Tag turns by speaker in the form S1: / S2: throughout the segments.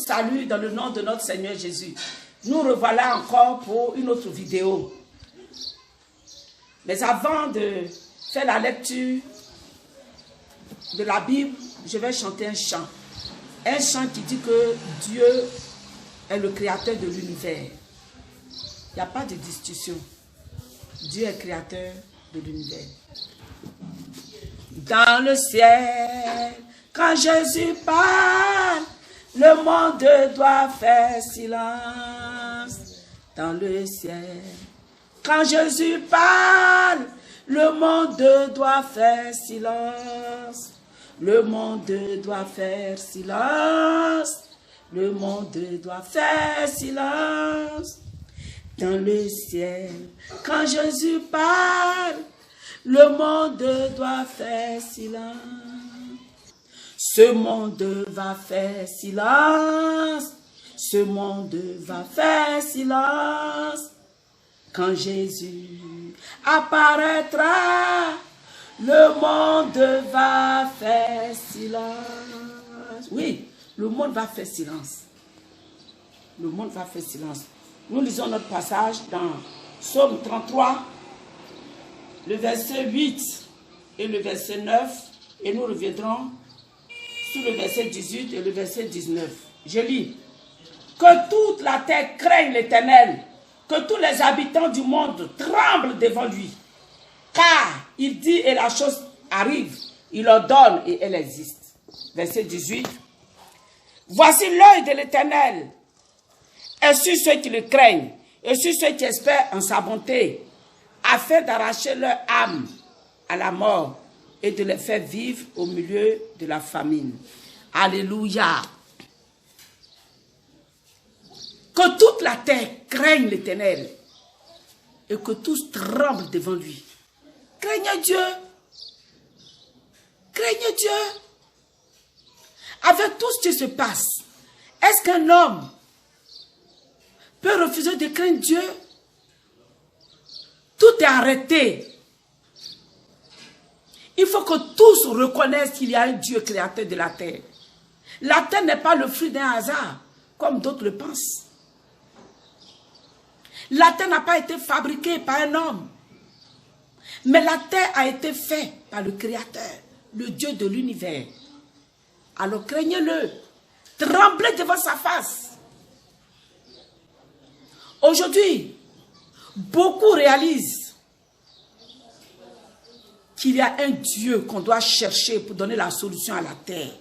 S1: salue dans le nom de notre Seigneur Jésus. Nous revoilà encore pour une autre vidéo. Mais avant de faire la lecture de la Bible, je vais chanter un chant. Un chant qui dit que Dieu est le créateur de l'univers. Il n'y a pas de discussion. Dieu est créateur de l'univers. Dans le ciel, quand Jésus parle, le monde doit faire silence. Dans le ciel, quand Jésus parle, le monde doit faire silence. Le monde doit faire silence. Le monde doit faire silence. Dans le ciel, quand Jésus parle, le monde doit faire silence. Ce monde va faire silence. Ce monde va faire silence. Quand Jésus apparaîtra, le monde va faire silence. Oui, le monde va faire silence. Le monde va faire silence. Nous lisons notre passage dans Psaume 33, le verset 8 et le verset 9, et nous reviendrons sur le verset 18 et le verset 19. Je lis. Que toute la terre craigne l'Éternel, que tous les habitants du monde tremblent devant lui. Car il dit et la chose arrive, il ordonne et elle existe. Verset 18. Voici l'œil de l'Éternel est sur ceux qui le craignent et sur ceux qui espèrent en sa bonté, afin d'arracher leur âme à la mort et de les faire vivre au milieu de la famine. Alléluia. Que toute la terre craigne l'Éternel et que tous tremblent devant lui. Craignez Dieu. Craignez Dieu. Avec tout ce qui se passe, est-ce qu'un homme peut refuser de craindre Dieu? Tout est arrêté. Il faut que tous reconnaissent qu'il y a un Dieu créateur de la terre. La terre n'est pas le fruit d'un hasard, comme d'autres le pensent. La terre n'a pas été fabriquée par un homme. Mais la terre a été faite par le Créateur, le Dieu de l'univers. Alors craignez-le. Tremblez devant sa face. Aujourd'hui, beaucoup réalisent qu'il y a un Dieu qu'on doit chercher pour donner la solution à la terre.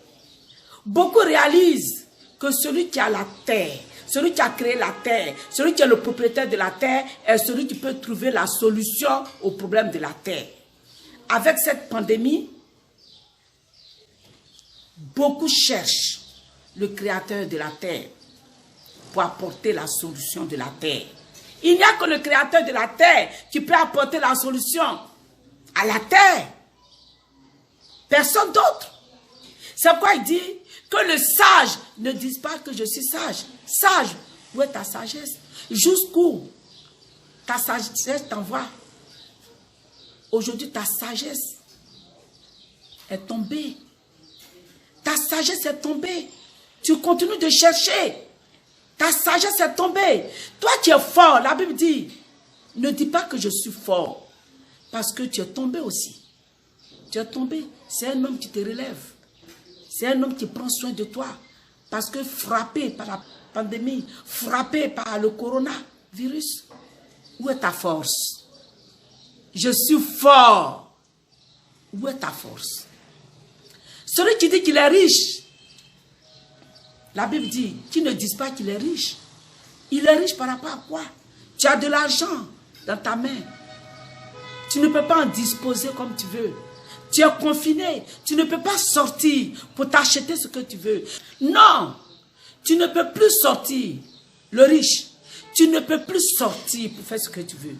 S1: Beaucoup réalisent que celui qui a la terre, celui qui a créé la terre, celui qui est le propriétaire de la terre, est celui qui peut trouver la solution au problème de la terre. Avec cette pandémie, beaucoup cherchent le créateur de la terre pour apporter la solution de la terre. Il n'y a que le créateur de la terre qui peut apporter la solution à la terre. Personne d'autre. C'est pourquoi il dit que le sage ne dise pas que je suis sage. Sage, où est ta sagesse? Jusqu'où ta sagesse t'envoie? Aujourd'hui, ta sagesse est tombée. Ta sagesse est tombée. Tu continues de chercher. Ta sagesse est tombée. Toi, tu es fort. La Bible dit, ne dis pas que je suis fort. Parce que tu es tombé aussi. Tu es tombé. C'est un homme qui te relève. C'est un homme qui prend soin de toi. Parce que frappé par la pandémie, frappé par le coronavirus, où est ta force? Je suis fort. Où est ta force? Celui qui dit qu'il est riche, la Bible dit qu'il ne dise pas qu'il est riche. Il est riche par rapport à quoi? Tu as de l'argent dans ta main. Tu ne peux pas en disposer comme tu veux. Tu es confiné. Tu ne peux pas sortir pour t'acheter ce que tu veux. Non, tu ne peux plus sortir. Le riche, tu ne peux plus sortir pour faire ce que tu veux.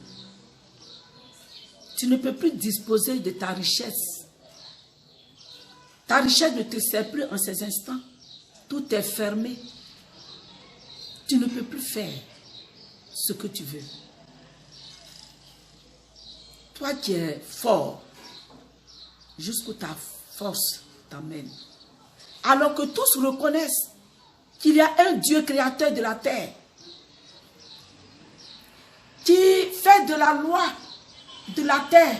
S1: Tu ne peux plus disposer de ta richesse. Ta richesse ne te sert plus en ces instants. Tout est fermé. Tu ne peux plus faire ce que tu veux. Toi qui es fort, jusqu'où ta force t'amène. Alors que tous reconnaissent qu'il y a un Dieu créateur de la terre qui fait de la loi de la terre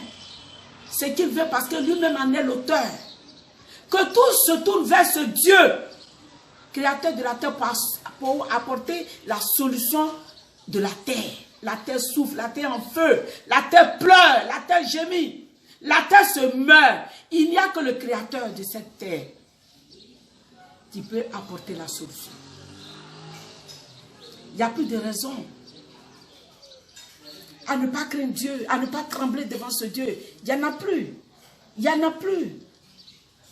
S1: ce qu'il veut parce que lui-même en est l'auteur. Que tout se tourne vers ce Dieu créateur de la terre pour apporter la solution de la terre. La terre souffle, la terre en feu, la terre pleure, la terre gémit, la terre se meurt. Il n'y a que le créateur de cette terre qui peut apporter la solution. Il n'y a plus de raison à ne pas craindre Dieu, à ne pas trembler devant ce Dieu. Il n'y en a plus. Il n'y en a plus.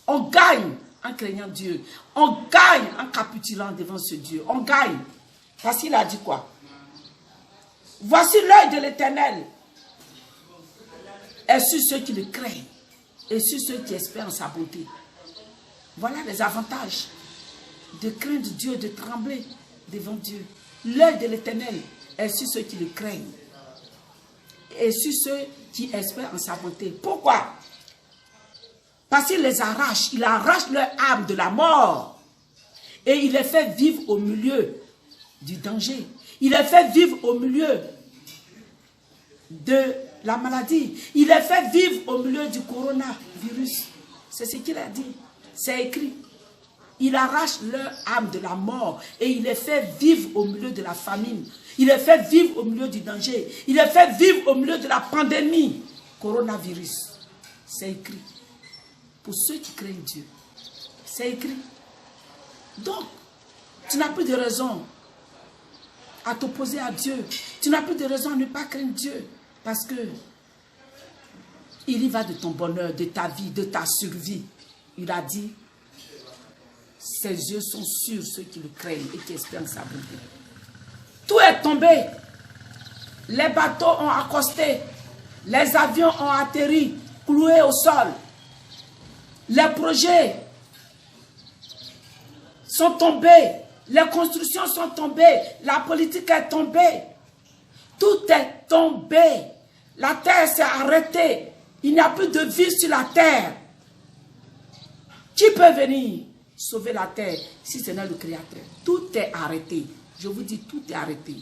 S1: On gagne en craignant Dieu. On gagne en capitulant devant ce Dieu. On gagne. Parce qu'il a dit quoi? Voici l'œil de l'Éternel est sur ceux qui le craignent et sur ceux qui espèrent en sa bonté. Voilà les avantages de craindre Dieu, de trembler devant Dieu. L'œil de l'Éternel est sur ceux qui le craignent et sur ceux qui espèrent en sa bonté. Pourquoi? Parce qu'il les arrache. Il arrache leur âme de la mort et il les fait vivre au milieu du danger. Il les fait vivre au milieu de la maladie. Il les fait vivre au milieu du coronavirus. C'est ce qu'il a dit. C'est écrit. Il arrache leur âme de la mort et il les fait vivre au milieu de la famine. Il les fait vivre au milieu du danger. Il les fait vivre au milieu de la pandémie. Coronavirus. C'est écrit. Pour ceux qui craignent Dieu. C'est écrit. Donc, tu n'as plus de raison à t'opposer à Dieu. Tu n'as plus de raison à ne pas craindre Dieu. Parce que il y va de ton bonheur, de ta vie, de ta survie. Il a dit, ses yeux sont sur ceux qui le craignent et qui espèrent sa bonté. Tout est tombé. Les bateaux ont accosté. Les avions ont atterri, cloués au sol. Les projets sont tombés. Les constructions sont tombées. La politique est tombée. Tout est tombé. La terre s'est arrêtée. Il n'y a plus de vie sur la terre. Qui peut venir sauver la terre si ce n'est le Créateur? Tout est arrêté. Je vous dis, tout est arrêté.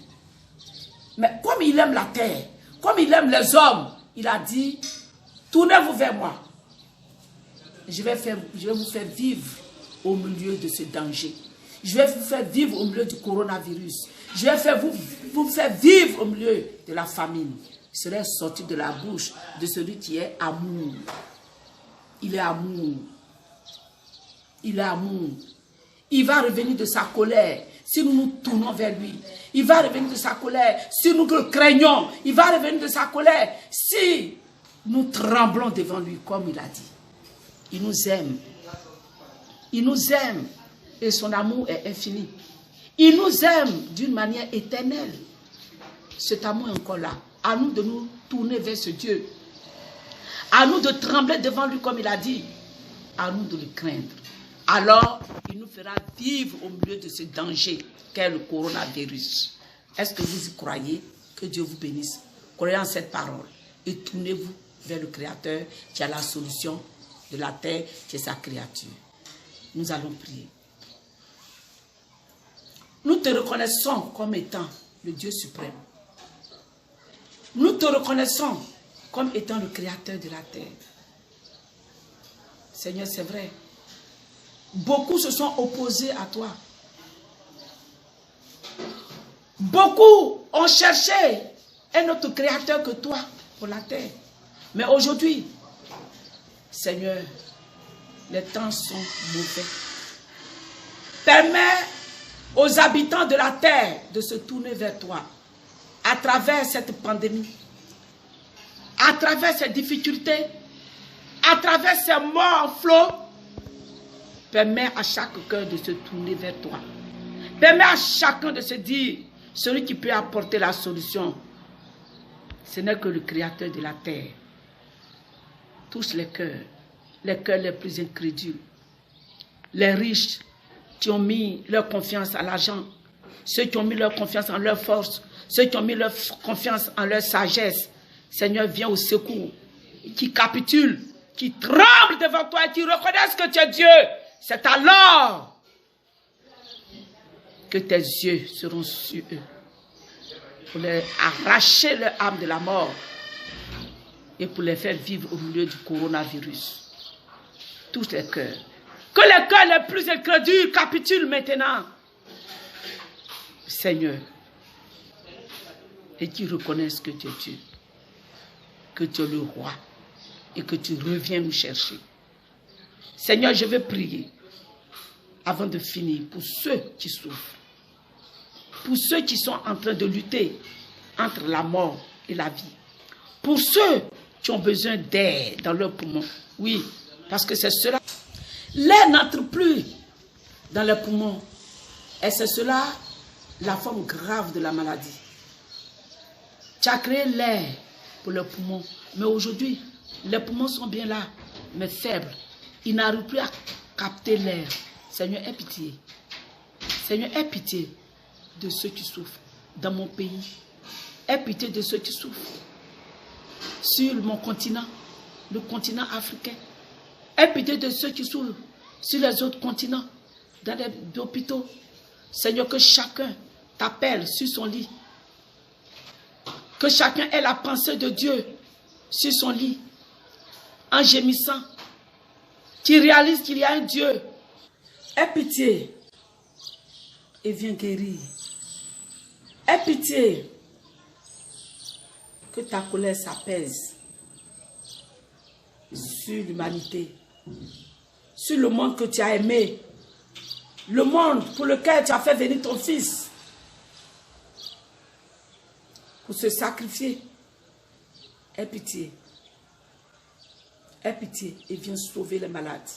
S1: Mais comme il aime la terre, comme il aime les hommes, il a dit, tournez-vous vers moi. Je vais vous faire vivre au milieu de ce danger. Je vais vous faire vivre au milieu du coronavirus. Je vais vous faire vivre au milieu de la famine. Je serai sorti de la bouche de celui qui est amour. Il est amour. Il est amour. Il va revenir de sa colère si nous nous tournons vers lui. Il va revenir de sa colère si nous le craignons. Il va revenir de sa colère si nous tremblons devant lui comme il a dit. Il nous aime. Il nous aime. Et son amour est infini. Il nous aime d'une manière éternelle. Cet amour est encore là. À nous de nous tourner vers ce Dieu. À nous de trembler devant lui comme il a dit. À nous de le craindre. Alors, il nous fera vivre au milieu de ce danger qu'est le coronavirus. Est-ce que vous y croyez? Que Dieu vous bénisse. Croyez en cette parole. Et tournez-vous vers le Créateur qui a la solution de la terre, qui est sa créature. Nous allons prier. Nous te reconnaissons comme étant le Dieu suprême. Nous te reconnaissons comme étant le Créateur de la terre. Seigneur, c'est vrai. Beaucoup se sont opposés à toi. Beaucoup ont cherché un autre créateur que toi pour la terre. Mais aujourd'hui, Seigneur, les temps sont mauvais. Permets aux habitants de la terre de se tourner vers toi à travers cette pandémie, à travers ces difficultés, à travers ces morts en flot. Permets à chaque cœur de se tourner vers toi. Permets à chacun de se dire, celui qui peut apporter la solution, ce n'est que le Créateur de la terre. Touche les cœurs les plus incrédules, les riches qui ont mis leur confiance à l'argent, ceux qui ont mis leur confiance en leur force, ceux qui ont mis leur confiance en leur sagesse. Seigneur, viens au secours, qui capitulent, qui tremblent devant toi et qui reconnaissent que tu es Dieu. C'est alors que tes yeux seront sur eux pour les arracher leur âme de la mort et pour les faire vivre au milieu du coronavirus. Tous les cœurs. Que les cœurs les plus incrédules capitulent maintenant, Seigneur, et qu'ils reconnaissent que tu es Dieu, que tu es le roi et que tu reviens nous chercher. Seigneur, je vais prier avant de finir pour ceux qui souffrent, pour ceux qui sont en train de lutter entre la mort et la vie, pour ceux qui ont besoin d'air dans leurs poumons. Oui, parce que c'est cela. L'air n'entre plus dans les poumons et c'est cela la forme grave de la maladie. Tu as créé l'air pour les poumons, mais aujourd'hui, les poumons sont bien là, mais faibles. Ils n'arrivent plus à capter l'air. Seigneur, aie pitié. Seigneur, aie pitié de ceux qui souffrent dans mon pays. Aie pitié de ceux qui souffrent sur mon continent, le continent africain. Aie pitié de ceux qui souffrent sur les autres continents, dans les hôpitaux. Seigneur, que chacun t'appelle sur son lit. Que chacun ait la pensée de Dieu sur son lit, en gémissant, qui réalise qu'il y a un Dieu. Aie pitié et viens guérir. Aie pitié que ta colère s'apaise sur l'humanité, sur le monde que tu as aimé, le monde pour lequel tu as fait venir ton fils pour se sacrifier. Aie pitié. Aie pitié et viens sauver les malades.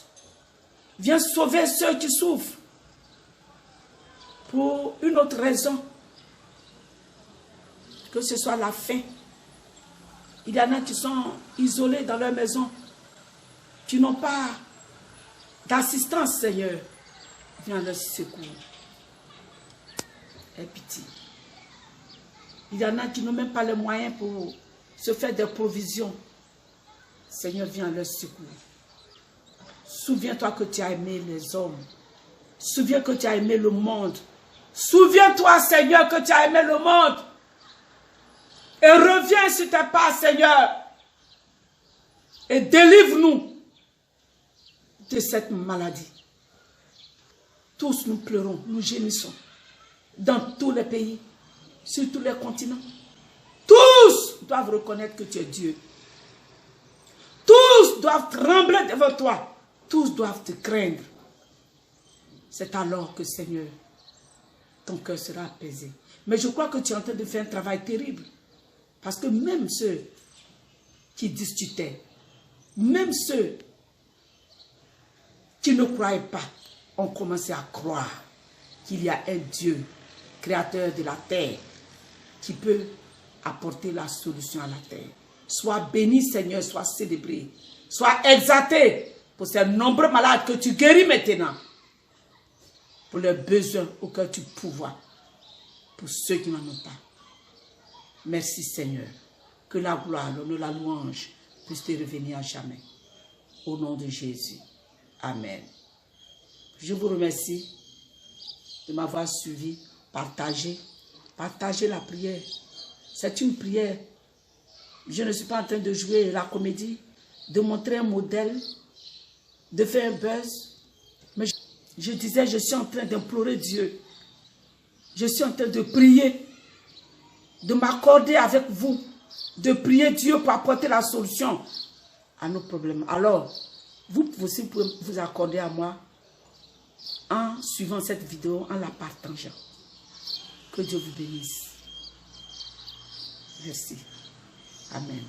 S1: Viens sauver ceux qui souffrent pour une autre raison. Que ce soit la faim. Il y en a qui sont isolés dans leur maison, qui n'ont pas d'assistance, Seigneur. Viens à leur secours. Aie pitié. Il y en a qui n'ont même pas les moyens pour se faire des provisions. Seigneur, viens à leur secours. Souviens-toi que tu as aimé les hommes. Souviens que tu as aimé le monde. Souviens-toi, Seigneur, que tu as aimé le monde. Et reviens sur tes pas, Seigneur. Et délivre-nous de cette maladie. Tous nous pleurons, nous gémissons. Dans tous les pays, sur tous les continents. Tous doivent reconnaître que tu es Dieu. Tous doivent trembler devant toi. Tous doivent te craindre. C'est alors que, Seigneur, ton cœur sera apaisé. Mais je crois que tu es en train de faire un travail terrible. Parce que même ceux qui discutaient, même ceux qui ne croyaient pas, ont commencé à croire qu'il y a un Dieu, créateur de la terre, qui peut apporter la solution à la terre. Sois béni, Seigneur, sois célébré, sois exalté pour ces nombreux malades que tu guéris maintenant, pour leurs besoins auxquels tu pourvois, pour ceux qui n'en ont pas. Merci, Seigneur, que la gloire, l'honneur, la louange puissent te revenir à jamais. Au nom de Jésus. Amen. Je vous remercie de m'avoir suivi, partagé la prière. C'est une prière. Je ne suis pas en train de jouer la comédie, de montrer un modèle, de faire un buzz. Mais je disais, je suis en train d'implorer Dieu. Je suis en train de prier, de m'accorder avec vous, de prier Dieu pour apporter la solution à nos problèmes. Alors, vous aussi pouvez vous accorder à moi en suivant cette vidéo, en la partageant. Que Dieu vous bénisse. Merci. Amen.